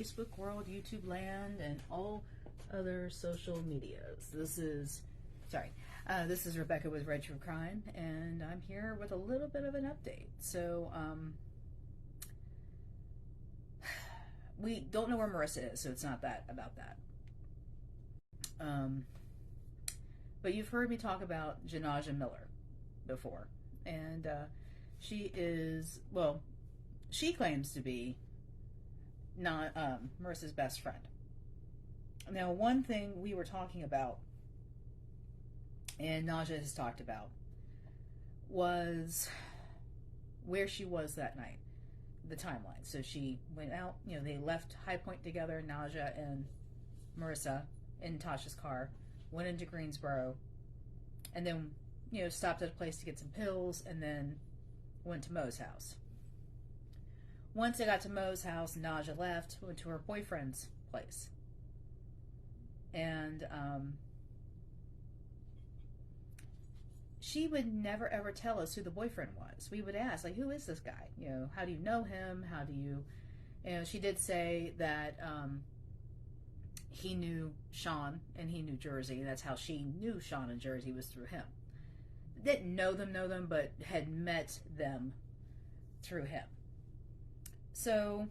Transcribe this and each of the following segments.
Facebook world, YouTube land, and all other social medias. This is Rebecca with Red True Crime, and I'm here with a little bit of an update. So, we don't know where Marissa is, so it's not that about that. But you've heard me talk about Naja Miller before, and she claims to be not Marissa's best friend. Now, one thing we were talking about, and Naja has talked about, was where she was that night, the timeline. So she went out, they left High Point together, Naja and Marissa, in Tasha's car, went into Greensboro, and then, stopped at a place to get some pills, and then went to Mo's house. Once they got to Mo's house, Naja left, went to her boyfriend's place. And she would never ever tell us who the boyfriend was. We would ask, who is this guy? How do you know him? How do you, she did say that he knew Sean and he knew Jersey. That's how she knew Sean and Jersey, was through him. Didn't know them, but had met them through him. So,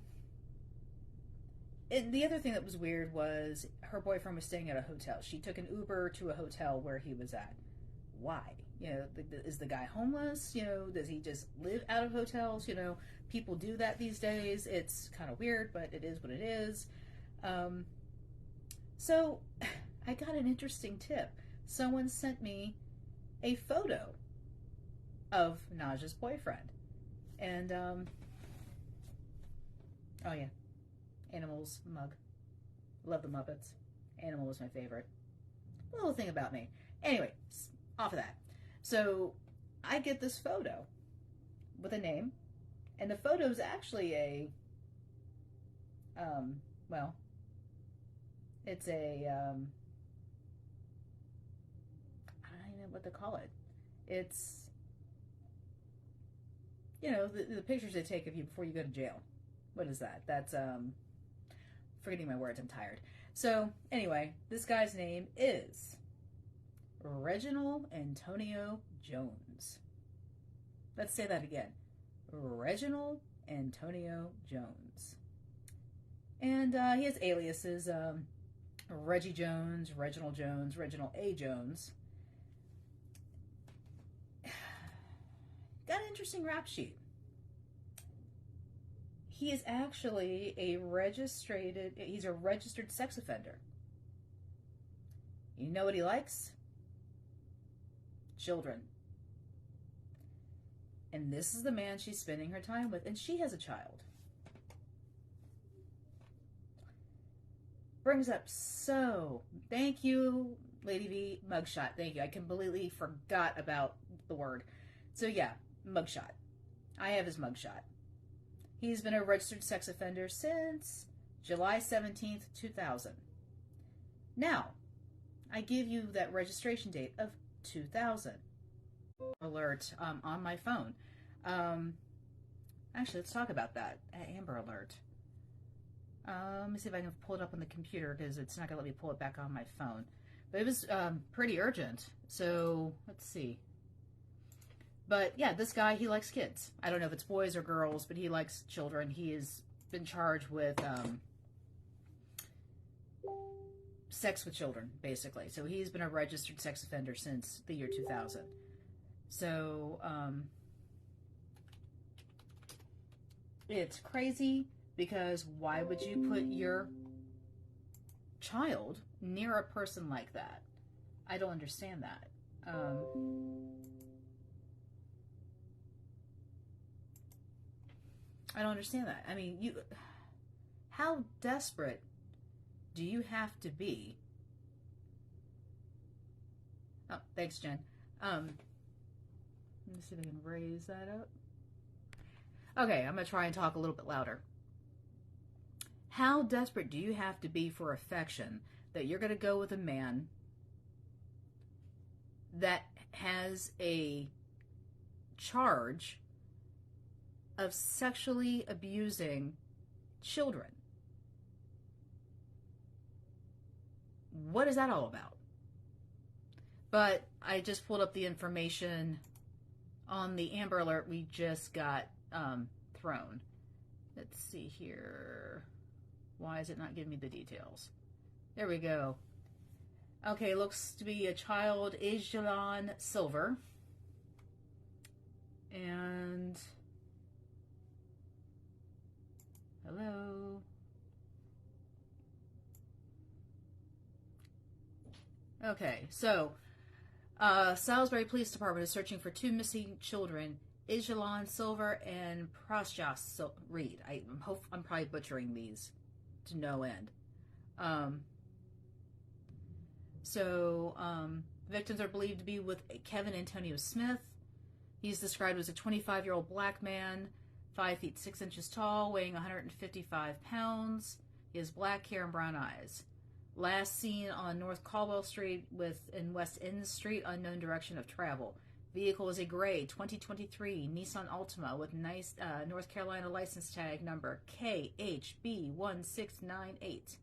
the other thing that was weird was her boyfriend was staying at a hotel. She took an Uber to a hotel where he was at. Why? Is the guy homeless? Does he just live out of hotels? People do that these days. It's kind of weird, but it is what it is. So, I got an interesting tip. Someone sent me a photo of Naja's boyfriend. And, oh yeah, Animals mug. Love the Muppets. Animal was my favorite. A little thing about me. Anyway, off of that. So, I get this photo with a name, and the photo is actually it's a, I don't even know what to call it. It's, the pictures they take of you before you go to jail. What is that? That's, forgetting my words, I'm tired. So, anyway, this guy's name is Reginald Antonio Jones. Let's say that again. Reginald Antonio Jones. And he has aliases, Reggie Jones, Reginald Jones, Reginald A. Jones. Got an interesting rap sheet. He is actually he's a registered sex offender. You know what he likes? Children. And this is the man she's spending her time with, and she has a child. Brings up thank you, Lady V, mugshot. Thank you. I completely forgot about the word. So yeah, mugshot. I have his mugshot. He's been a registered sex offender since July 17th, 2000. Now, I give you that registration date of 2000. Alert on my phone. Actually, let's talk about that. Amber Alert. Let me see if I can pull it up on the computer, because it's not going to let me pull it back on my phone. But it was pretty urgent. So, let's see. But yeah, this guy, he likes kids. I don't know if it's boys or girls, but he likes children. He has been charged with sex with children, basically. So he's been a registered sex offender since the year 2000. So, it's crazy, because why would you put your child near a person like that? I don't understand that. I don't understand that. I mean, how desperate do you have to be? Oh, thanks, Jen. Let me see if I can raise that up. Okay, I'm going to try and talk a little bit louder. How desperate do you have to be for affection that you're going to go with a man that has a charge of sexually abusing children? what is that all about? But I just pulled up the information on the Amber Alert we just got thrown. Let's see here. Why is it not giving me the details? There we go. Okay, looks to be a child, Ajalon Silver. And hello. Okay, so Salisbury Police Department is searching for two missing children, Ajalon Silver and Prasjas Reed. I'm probably butchering these to no end. Victims are believed to be with Kevin Antonio Smith. He's described as a 25-year-old black man, 5 feet 6 inches tall, weighing 155 pounds. He has black hair and brown eyes. Last seen on North Caldwell Street in West End Street, unknown direction of travel. Vehicle is a gray 2023 Nissan Altima with nice North Carolina license tag number KHB1698.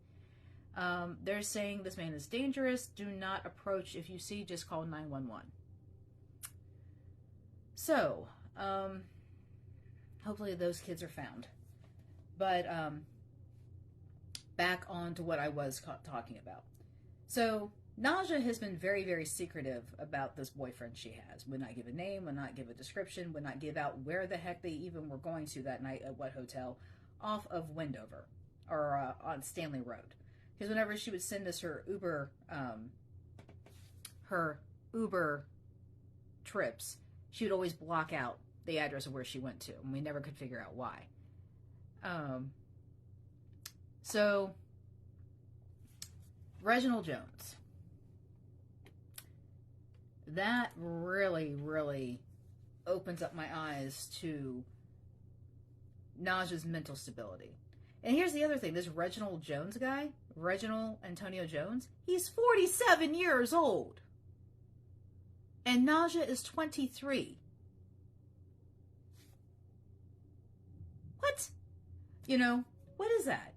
They're saying this man is dangerous. Do not approach. If you see, just call 911. So, hopefully those kids are found. But back on to what I was talking about. So, Naja has been very, very secretive about this boyfriend she has. Would not give a name, would not give a description, would not give out where the heck they even were going to that night at what hotel off of Wendover or on Stanley Road. Because whenever she would send us her Uber trips, she would always block out the address of where she went to, and we never could figure out why. So, Reginald Jones. That really, really opens up my eyes to Naja's mental stability. And here's the other thing. This Reginald Jones guy, Reginald Antonio Jones, he's 47 years old. And Naja is 23. What? What is that?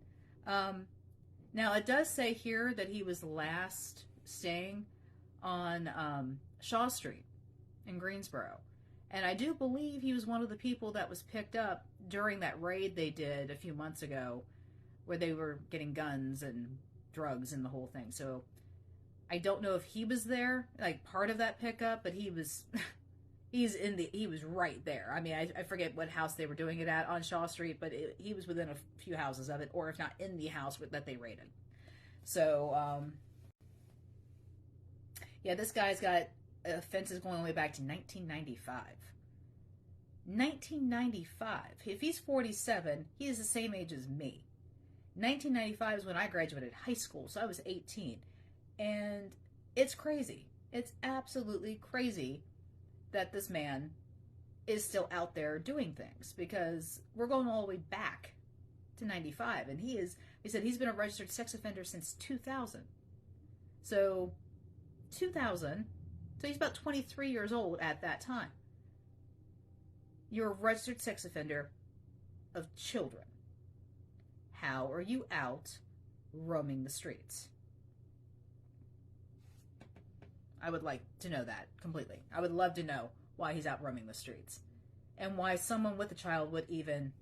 Now, it does say here that he was last staying on Shaw Street in Greensboro. And I do believe he was one of the people that was picked up during that raid they did a few months ago where they were getting guns and drugs and the whole thing. So I don't know if he was there, like part of that pickup, but he was he was right there. I mean, I forget what house they were doing it at on Shaw Street, but he was within a few houses of it, or if not in the house that they raided. So, yeah, this guy's got offenses going all the way back to 1995. 1995. If he's 47, he is the same age as me. 1995 is when I graduated high school, so I was 18. And it's crazy. It's absolutely crazy that this man is still out there doing things, because we're going all the way back to 95. And he said he's been a registered sex offender since 2000. So, 2000, so he's about 23 years old at that time. You're a registered sex offender of children. How are you out roaming the streets? I would like to know that completely. I would love to know why he's out roaming the streets. And why someone with a child would even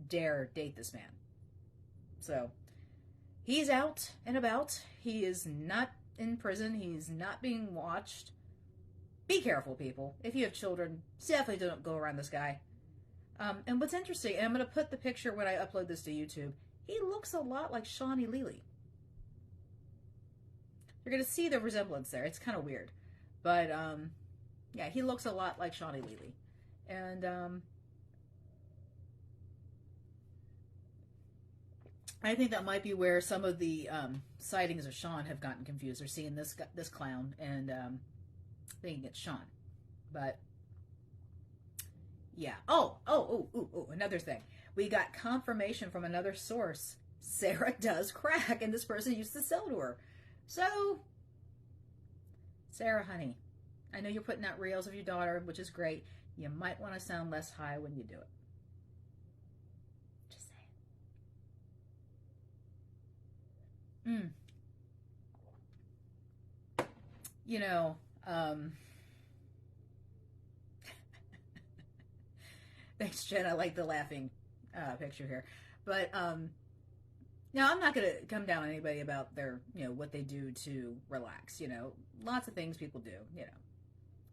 dare date this man. So, he's out and about. He is not in prison. He's not being watched. Be careful, people. If you have children, definitely don't go around this guy. And what's interesting, and I'm going to put the picture when I upload this to YouTube, he looks a lot like Shawnee Lely. You're going to see the resemblance there. It's kind of weird. But, yeah, he looks a lot like Shawnee Lely. And, I think that might be where some of the sightings of Sean have gotten confused. They're seeing this clown and thinking it's Sean. But, yeah. Oh, another thing. We got confirmation from another source. Sarah does crack, and this person used to sell to her. So, Sarah, honey, I know you're putting out reels of your daughter, which is great. You might want to sound less high when you do it. Just saying. you know, thanks, Jen. I like the laughing picture here. But now I'm not going to come down on anybody about their, what they do to relax. Lots of things people do.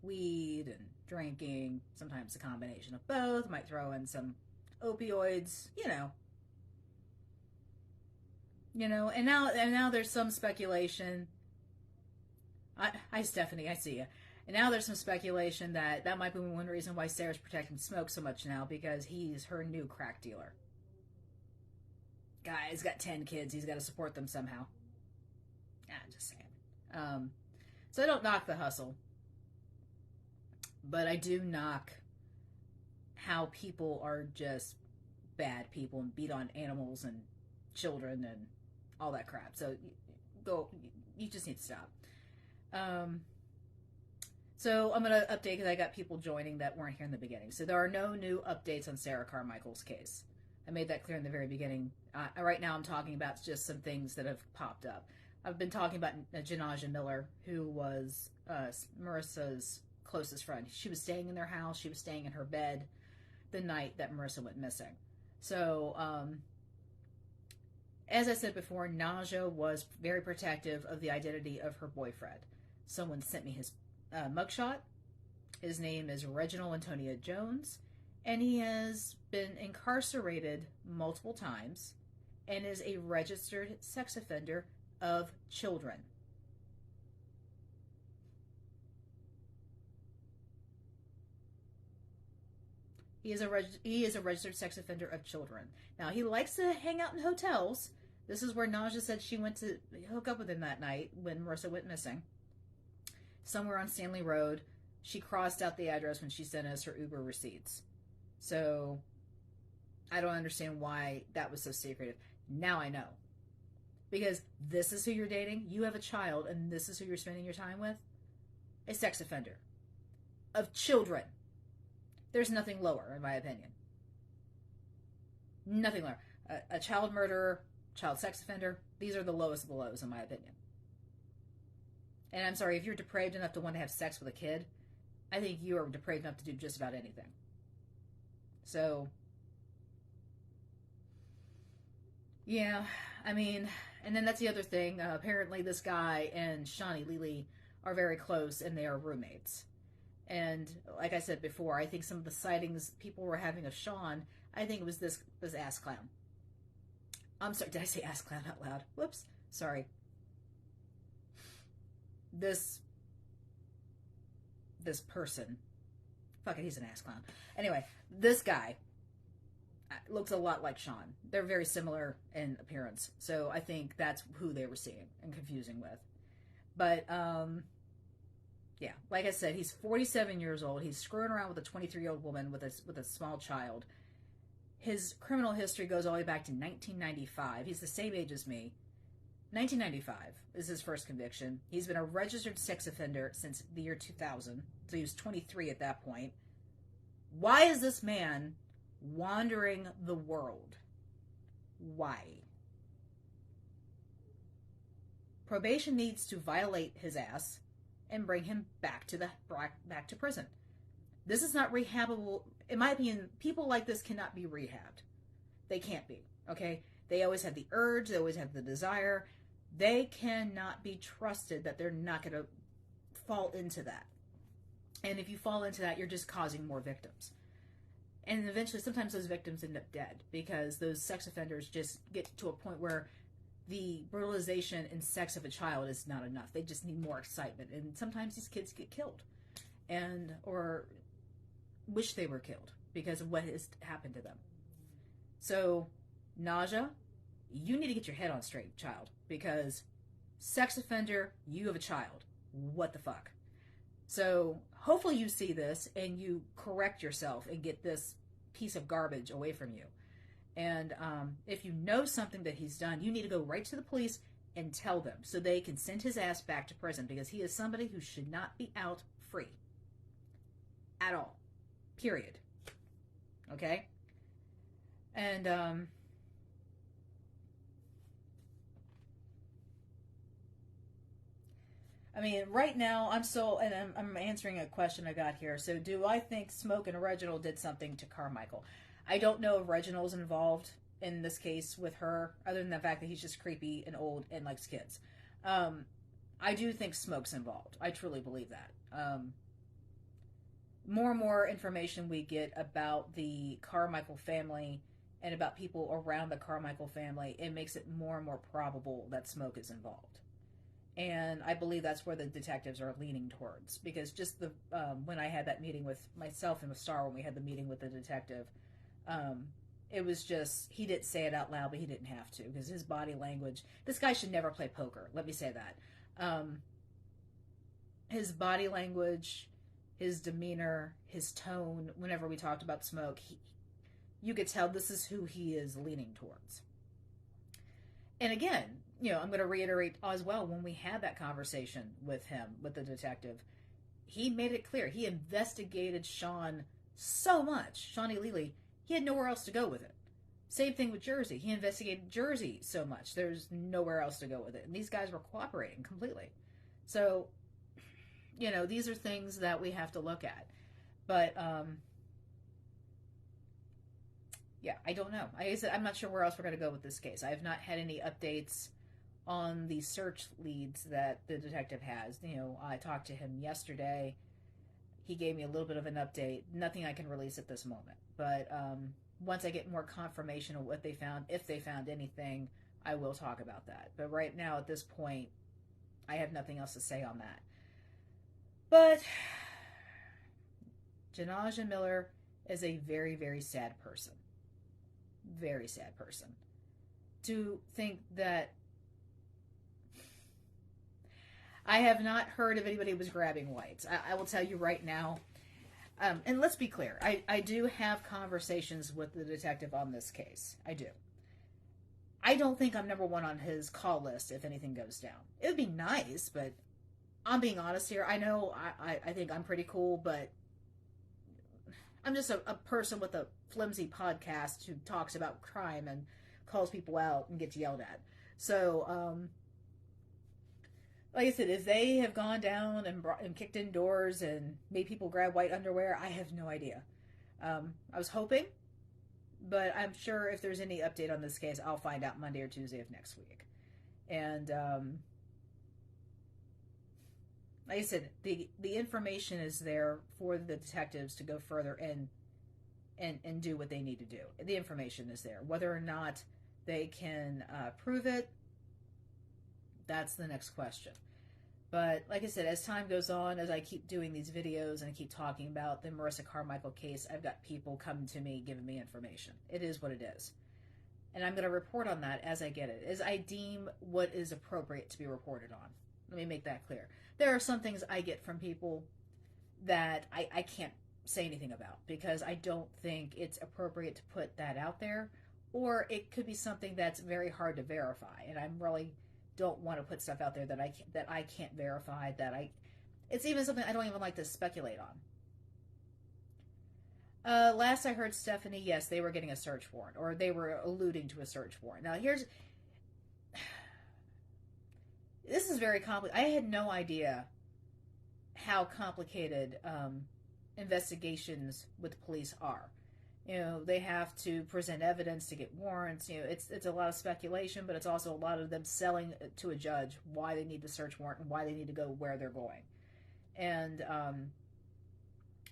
Weed and drinking, sometimes a combination of both. Might throw in some opioids. And now there's some speculation. Hi, Stephanie. I see you. And now there's some speculation that might be one reason why Sarah's protecting Smoke so much now, because he's her new crack dealer. Guy's got 10 kids. He's got to support them somehow. I'm just saying. So I don't knock the hustle, but I do knock how people are just bad people and beat on animals and children and all that crap. So you just need to stop. So I'm going to update because I got people joining that weren't here in the beginning. So there are no new updates on Sarah Carmichael's case. I made that clear in the very beginning. Right now I'm talking about just some things that have popped up. I've been talking about Naja Miller, who was Marissa's closest friend. She was staying in their house. She was staying in her bed the night that Marissa went missing. So, as I said before, Naja was very protective of the identity of her boyfriend. Someone sent me his mugshot. His name is Reginald Antonio Jones, and he has been incarcerated multiple times and is a registered sex offender of children. He is a registered sex offender of children. Now, he likes to hang out in hotels. This is where Naja said she went to hook up with him that night when Marissa went missing. Somewhere on Stanley Road. She crossed out the address when she sent us her Uber receipts. So, I don't understand why that was so secretive. Now I know. Because this is who you're dating. You have a child, and this is who you're spending your time with. A sex offender. Of children. There's nothing lower, in my opinion. Nothing lower. A child murderer, child sex offender, these are the lowest of the lows, in my opinion. And I'm sorry, if you're depraved enough to want to have sex with a kid, I think you are depraved enough to do just about anything. So, yeah, I mean, and then that's the other thing. Apparently this guy and Shawnee Lily are very close, and they are roommates. And like I said before, I think some of the sightings people were having of Sean, I think it was this ass clown. I'm sorry, did I say ass clown out loud? Whoops, sorry. This person, fuck it, he's an ass clown. Anyway, this guy looks a lot like Sean. They're very similar in appearance, so I think that's who they were seeing and confusing with. But yeah, like I said, he's 47 years old. He's screwing around with a 23-year-old woman with a small child. His criminal history goes all the way back to 1995. He's the same age as me. 1995 is his first conviction. He's been a registered sex offender since the year 2000, so he was 23 at that point. Why is this man wandering the world? Why? Probation needs to violate his ass and bring him back to prison. This is not rehabable. In my opinion, people like this cannot be rehabbed. They can't be, okay? They always have the urge. They always have the desire. They cannot be trusted that they're not going to fall into that. And if you fall into that, you're just causing more victims. And eventually, sometimes those victims end up dead because those sex offenders just get to a point where the brutalization and sex of a child is not enough. They just need more excitement. And sometimes these kids get killed or wish they were killed because of what has happened to them. So, Naja, you need to get your head on straight, child, because sex offender, you have a child. What the fuck? So, hopefully you see this and you correct yourself and get this piece of garbage away from you. And if you know something that he's done, you need to go right to the police and tell them so they can send his ass back to prison because he is somebody who should not be out free. At all. Period. Okay? And, I mean, right now I'm answering a question I got here. So, do I think Smoke and Reginald did something to Carmichael? I don't know if Reginald's involved in this case with her, other than the fact that he's just creepy and old and likes kids. Um, I do think Smoke's involved. I truly believe that. More and more information we get about the Carmichael family and about people around the Carmichael family, it makes it more and more probable that Smoke is involved. And I believe that's where the detectives are leaning towards, because just the when I had that meeting with myself and with Star, when we had the meeting with the detective, um, it was just, he didn't say it out loud, but he didn't have to, because his body language. This guy should never play poker. Let me say that. His body language, his demeanor, his tone. Whenever we talked about Smoke, you could tell this is who he is leaning towards. And again, I'm going to reiterate as well, when we had that conversation with him, with the detective, he made it clear. He investigated Sean so much, Shawnee Lely, he had nowhere else to go with it. Same thing with Jersey. He investigated Jersey so much. There's nowhere else to go with it. And these guys were cooperating completely. So, these are things that we have to look at. But, yeah, I don't know. I'm not sure where else we're going to go with this case. I have not had any updates on the search leads that the detective has. I talked to him yesterday. He gave me a little bit of an update. Nothing I can release at this moment. But once I get more confirmation of what they found, if they found anything, I will talk about that. But right now, at this point, I have nothing else to say on that. But Janaja Miller is a very, very sad person. Very sad person. To think that I have not heard if anybody was grabbing whites. I will tell you right now, and let's be clear, I do have conversations with the detective on this case. I do. I don't think I'm number one on his call list if anything goes down. It would be nice, but I'm being honest here. I know I think I'm pretty cool, but I'm just a person with a flimsy podcast who talks about crime and calls people out and gets yelled at. So, like I said, if they have gone down and kicked in doors and made people grab white underwear, I have no idea. I was hoping, but I'm sure if there's any update on this case, I'll find out Monday or Tuesday of next week. And like I said, the information is there for the detectives to go further and do what they need to do. The information is there. Whether or not they can prove it, that's the next question. But like I said, as time goes on, as I keep doing these videos and I keep talking about the Marissa Carmichael case, I've got people coming to me, giving me information. It is what it is. And I'm going to report on that as I get it, as I deem what is appropriate to be reported on. Let me make that clear. There are some things I get from people that I can't say anything about, because I don't think it's appropriate to put that out there, or it could be something that's very hard to verify, and I'm really don't want to put stuff out there that I can't verify, it's even something I don't even like to speculate on. Last I heard, Stephanie, yes, they were getting a search warrant, or they were alluding to a search warrant. Now this is very complicated. I had no idea how complicated investigations with police are. They have to present evidence to get warrants. It's a lot of speculation, but it's also a lot of them selling to a judge why they need the search warrant and why they need to go where they're going. And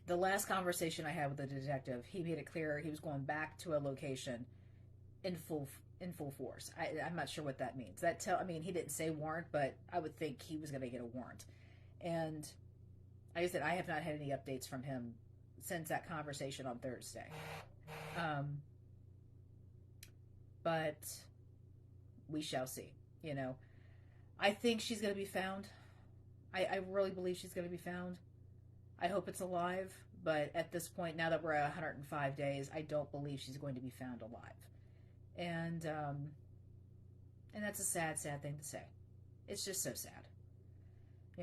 the last conversation I had with the detective, he made it clear he was going back to a location in full force. I'm not sure what that means. He didn't say warrant, but I would think he was going to get a warrant. And like I said, I have not had any updates from him since that conversation on Thursday. But we shall see. I think she's going to be found. I really believe she's going to be found. I hope it's alive, but at this point, now that we're at 105 days, I don't believe she's going to be found alive. And that's a sad, sad thing to say. It's just so sad.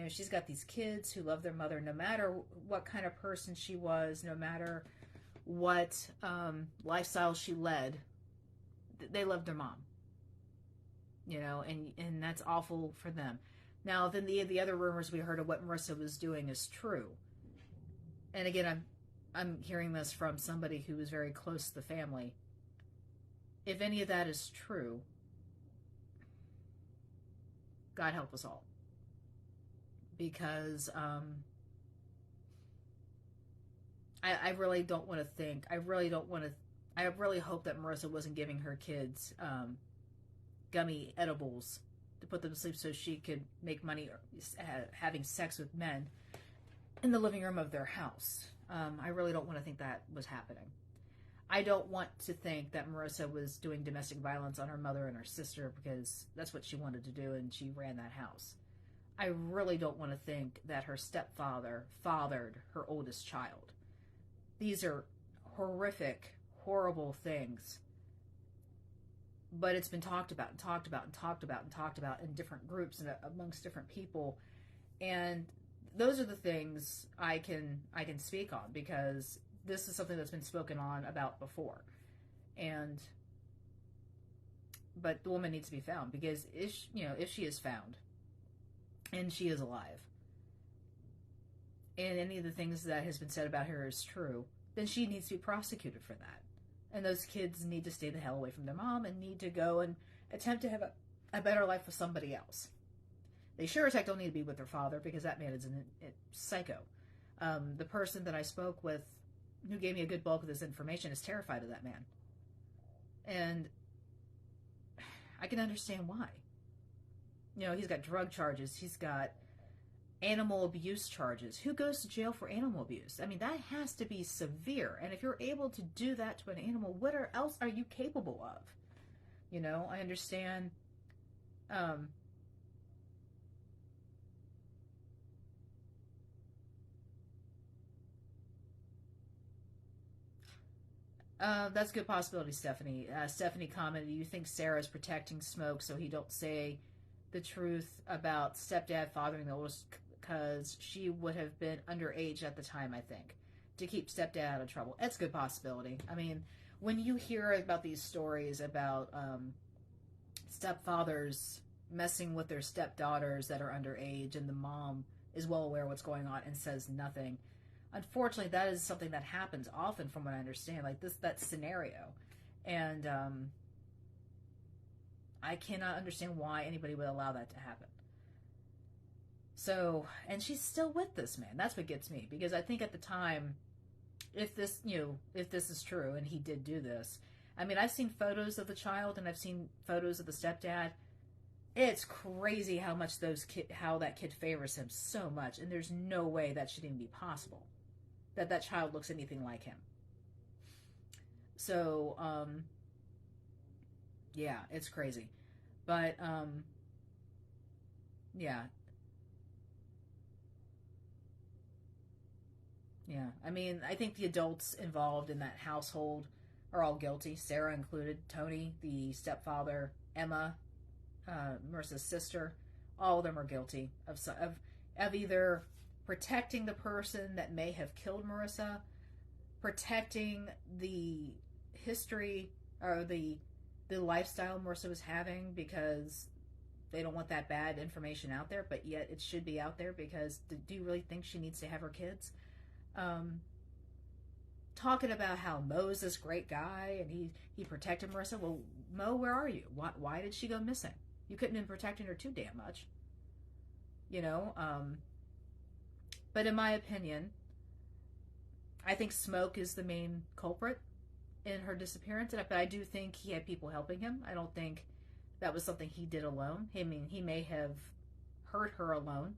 She's got these kids who love their mother, no matter what kind of person she was, no matter what lifestyle she led. They loved their mom. And that's awful for them. Now, then the other rumors we heard of what Marissa was doing is true. And again, I'm hearing this from somebody who is very close to the family. If any of that is true, God help us all. Because I really don't want to think. I really hope that Marissa wasn't giving her kids gummy edibles to put them to sleep so she could make money having sex with men in the living room of their house. I really don't want to think that was happening. I don't want to think that Marissa was doing domestic violence on her mother and her sister because that's what she wanted to do and she ran that house. I really don't want to think that her stepfather fathered her oldest child. These are horrific, horrible things. But it's been talked about and talked about and talked about and talked about in different groups and amongst different people. And those are the things I can speak on because this is something that's been spoken on about before. But the woman needs to be found because if she is found and she is alive and any of the things that has been said about her is true, then she needs to be prosecuted for that. And those kids need to stay the hell away from their mom and need to go and attempt to have a better life with somebody else. They sure as heck don't need to be with their father because that man is a psycho. The person that I spoke with who gave me a good bulk of this information is terrified of that man. And I can understand why. He's got drug charges. He's got animal abuse charges. Who goes to jail for animal abuse? I mean, that has to be severe. And if you're able to do that to an animal, what else are you capable of? I understand. That's a good possibility, Stephanie. Stephanie commented, "You think Sarah's protecting Smoke so he don't say the truth about stepdad fathering the oldest because she would have been underage at the time, I think, to keep stepdad out of trouble." That's a good possibility. I mean, when you hear about these stories about stepfathers messing with their stepdaughters that are underage and the mom is well aware of what's going on and says nothing, unfortunately, that is something that happens often from what I understand, like that scenario. And I cannot understand why anybody would allow that to happen. So, and she's still with this man. That's what gets me, because I think at the time, if this is true and he did do this, I mean, I've seen photos of the child and I've seen photos of the stepdad. It's crazy how much how that kid favors him so much, and there's no way that should even be possible, that child looks anything like him. So, yeah, it's crazy. But, yeah. Yeah, I mean, I think the adults involved in that household are all guilty, Sarah included, Tony, the stepfather, Emma, Marissa's sister. All of them are guilty of either protecting the person that may have killed Marissa, protecting the history or the lifestyle Marissa was having because they don't want that bad information out there, but yet it should be out there because do you really think she needs to have her kids? Talking about how Mo's this great guy and he protected Marissa. Well, Mo, where are you? Why did she go missing? You couldn't have been protecting her too damn much. But in my opinion, I think Smoke is the main culprit in her disappearance. But I do think he had people helping him. I don't think that was something he did alone. I mean, he may have hurt her alone.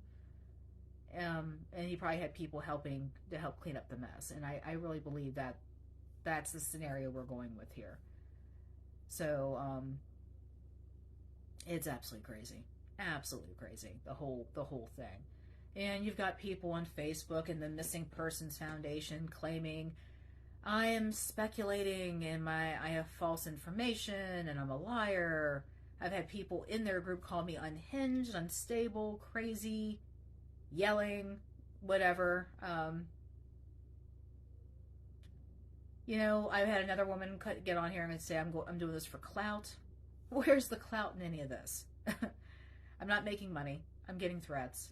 And he probably had people helping to help clean up the mess. And I really believe that that's the scenario we're going with here. So, it's absolutely crazy. Absolutely crazy. The whole thing. And you've got people on Facebook and the Missing Persons Foundation claiming I am speculating and I have false information and I'm a liar. I've had people in their group call me unhinged, unstable, crazy, yelling, whatever. I've had another woman get on here and say, I'm doing this for clout. Where's the clout in any of this? I'm not making money. I'm getting threats.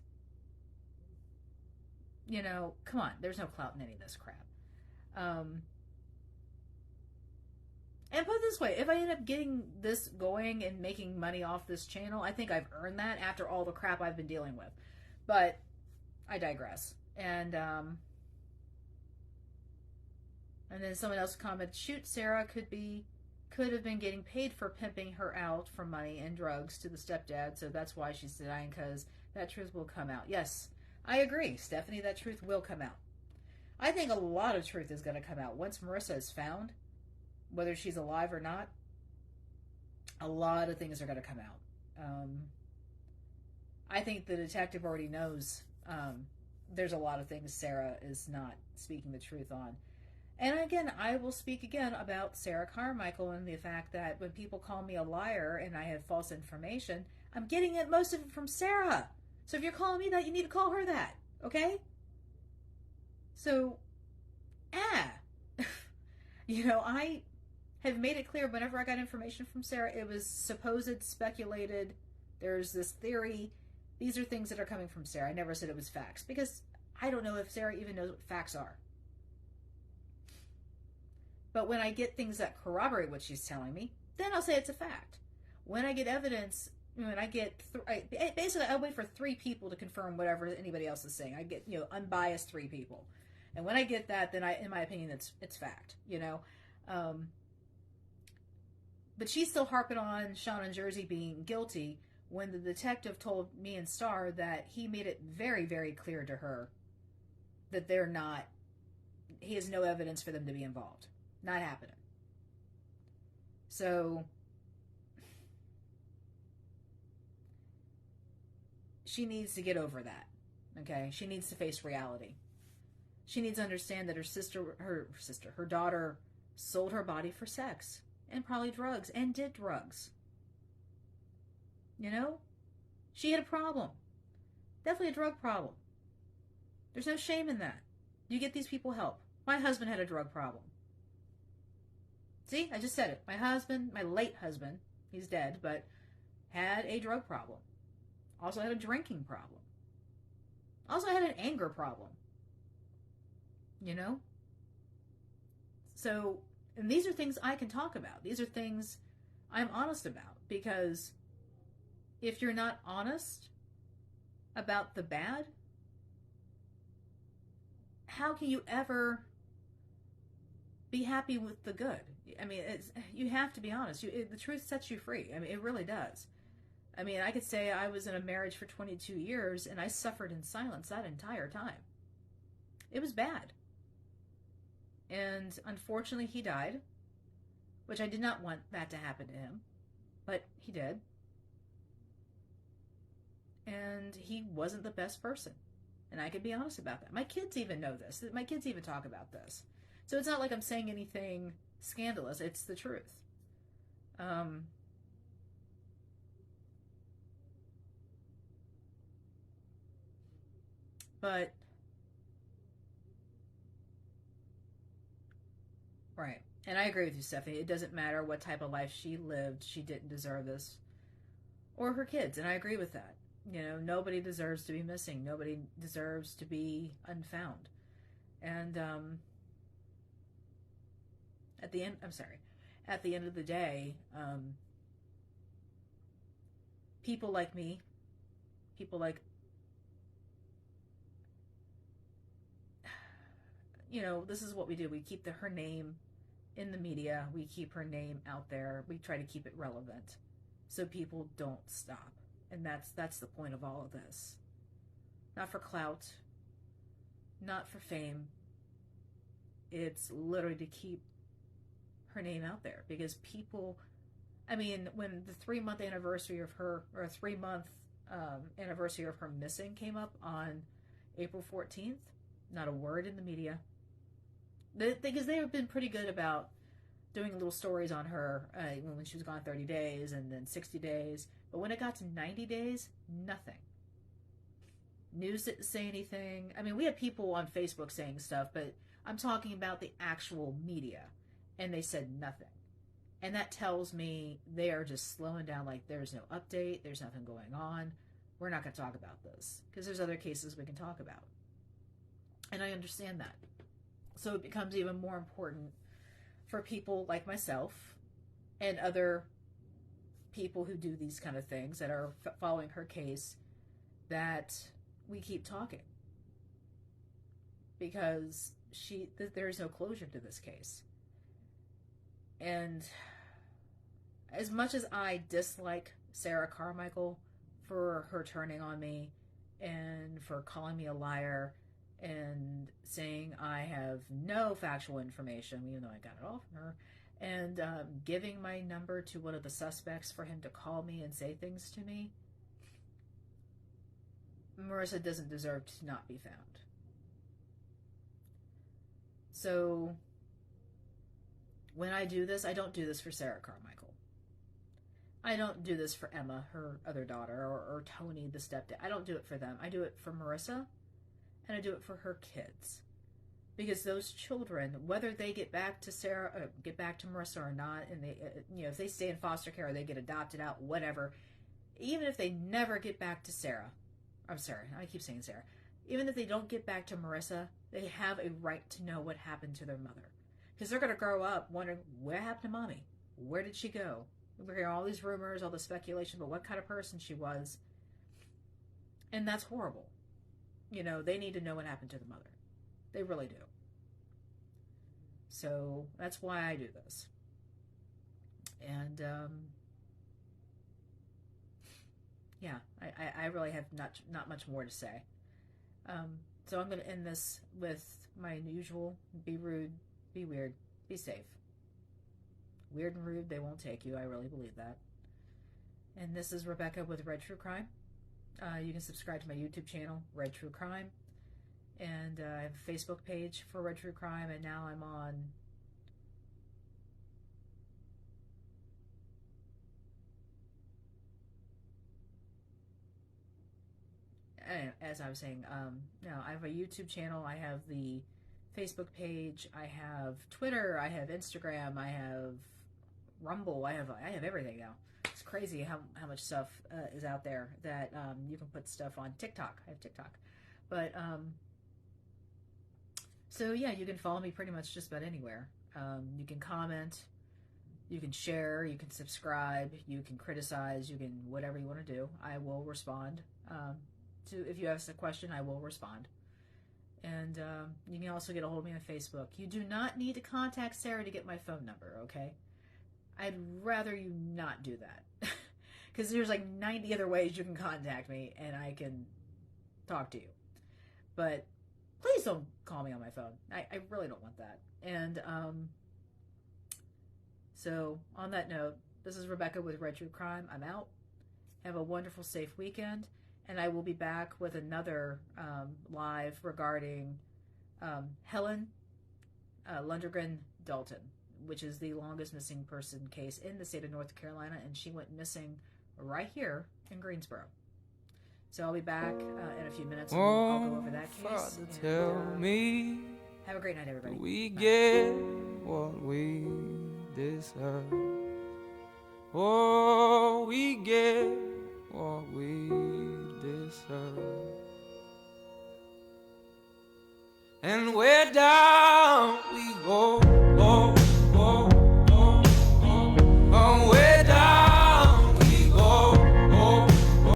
You know, come on, there's no clout in any of this crap. Um, and put it this way, if I end up getting this going and making money off this channel, I think I've earned that after all the crap I've been dealing with. But I digress. And then someone else commented, shoot, Sarah could have been getting paid for pimping her out for money and drugs to the stepdad, so that's why she's denying, because that truth will come out. Yes, I agree, Stephanie, that truth will come out. I think a lot of truth is going to come out. Once Marissa is found, whether she's alive or not, a lot of things are going to come out. I think the detective already knows there's a lot of things Sarah is not speaking the truth on. And again, I will speak again about Sarah Carmichael and the fact that when people call me a liar and I have false information, I'm getting it, most of it, from Sarah. So if you're calling me that, you need to call her that, okay? So, you know, I have made it clear whenever I got information from Sarah, it was supposed, speculated, there's this theory. These are things that are coming from Sarah. I never said it was facts, because I don't know if Sarah even knows what facts are. But when I get things that corroborate what she's telling me, then I'll say it's a fact. When I get evidence, when I get, basically I wait for 3 people to confirm whatever anybody else is saying. I get, you know, unbiased 3 people. And when I get that, then in my opinion, it's fact, you know. But she's still harping on Sean and Jersey being guilty when the detective told me and Star that he made it very, very clear to her that they're not, he has no evidence for them to be involved. Not happening. So she needs to get over that. Okay? She needs to face reality. She needs to understand that her daughter sold her body for sex and probably drugs and did drugs. You know? She had a problem. Definitely a drug problem. There's no shame in that. You get these people help. My husband had a drug problem. See, I just said it. My husband, my late husband, he's dead, but had a drug problem. Also had a drinking problem. Also had an anger problem. You know? So, and these are things I can talk about. These are things I'm honest about, because if you're not honest about the bad, how can you ever be happy with the good? I mean, you have to be honest. The truth sets you free. I mean, it really does. I mean, I could say I was in a marriage for 22 years and I suffered in silence that entire time. It was bad. And unfortunately, he died, which I did not want that to happen to him, but he did. And he wasn't the best person. And I could be honest about that. My kids even know this. My kids even talk about this. So it's not like I'm saying anything scandalous. It's the truth. But, right. And I agree with you, Stephanie. It doesn't matter what type of life she lived. She didn't deserve this. Or her kids. And I agree with that. You know, nobody deserves to be missing. Nobody deserves to be unfound. And, at the end of the day, people like me, people like, you know, this is what we do. We keep her name in the media. We keep her name out there. We try to keep it relevant so people don't stop. And that's the point of all of this. Not for clout, not for fame. It's literally to keep her name out there, because people, I mean, when the 3-month anniversary of her, or 3-month anniversary of her missing came up on April 14th, not a word in the media. Because they have been pretty good about doing little stories on her when she was gone 30 days and then 60 days. But when it got to 90 days, nothing. News didn't say anything. I mean, we had people on Facebook saying stuff, but I'm talking about the actual media. And they said nothing. And that tells me they are just slowing down, like there's no update, there's nothing going on. we're not going to talk about this because there's other cases we can talk about. And I understand that. So it becomes even more important for people like myself and other people who do these kind of things that are following her case that we keep talking, because there is no closure to this case. And as much as I dislike Sarah Carmichael for her turning on me and for calling me a liar and saying I have no factual information, even though I got it all from her, and giving my number to one of the suspects for him to call me and say things to me, Marissa doesn't deserve to not be found. So when I do this, I don't do this for Sarah Carmichael. I don't do this for Emma, her other daughter, or Tony, the stepdad. I don't do it for them. I do it for Marissa, and I do it for her kids. Because those children, whether they get back to Marissa or not, and they, if they stay in foster care or they get adopted out, whatever, even if they never get back to Sarah, I'm sorry, I keep saying Sarah, even if they don't get back to Marissa, they have a right to know what happened to their mother. Because they're going to grow up wondering, what happened to mommy? Where did she go? We're hearing all these rumors, all the speculation about what kind of person she was. And that's horrible. They need to know what happened to the mother. They really do. So that's why I do this. And yeah, I really have not much more to say. So I'm going to end this with my usual: be rude, be weird, be safe. Weird and rude, they won't take you. I really believe that. And this is Rebecca with Red True Crime. You can subscribe to my YouTube channel, Red True Crime. And I have a Facebook page for Red True Crime. And now I'm on... As I was saying, now I have a YouTube channel. I have the Facebook page. I have Twitter. I have Instagram. I have Rumble. I have everything now. It's crazy how much stuff is out there that you can put stuff on. TikTok. I have TikTok. But so yeah, you can follow me pretty much just about anywhere. You can comment, you can share, you can subscribe, you can criticize, you can whatever you want to do. I will respond. If you ask a question, I will respond. And you can also get a hold of me on Facebook. You do not need to contact Sarah to get my phone number, okay? I'd rather you not do that. Because there's like 90 other ways you can contact me and I can talk to you. But please don't call me on my phone. I really don't want that. And so on that note, this is Rebecca with Red True Crime. I'm out. Have a wonderful, safe weekend. And I will be back with another live regarding Helen Lundergan Dalton, which is the longest missing person case in the state of North Carolina, and she went missing right here in Greensboro. So I'll be back in a few minutes, and I'll go over that case. Father, tell me, have a great night, everybody. We get what we deserve. Oh, we get what we deserve. And we're down